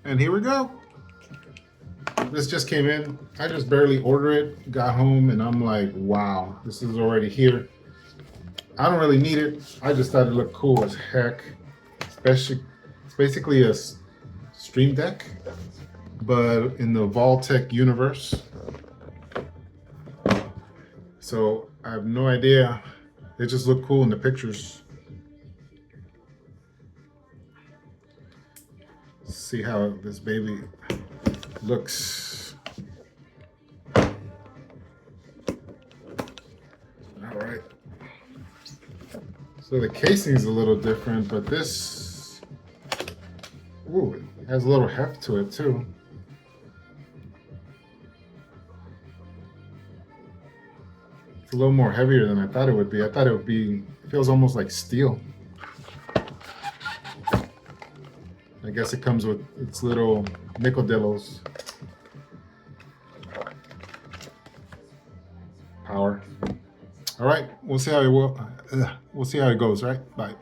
And here we go. This just came in. I just barely ordered it, got home, and I'm like, wow, this is already here. I don't really need it. I just thought it looked cool as heck. Especially, it's basically a Stream Deck, but in the TEC universe. So I have no idea. It just looked cool in the pictures. See how this baby looks. All right. So the casing's a little different, but this, ooh, it has a little heft to it too. It's a little more heavier than I thought it would be. I thought it would be, it feels almost like steel. I guess it comes with its little nickel-dillos. Power. All right, we'll see how it goes, right? Bye.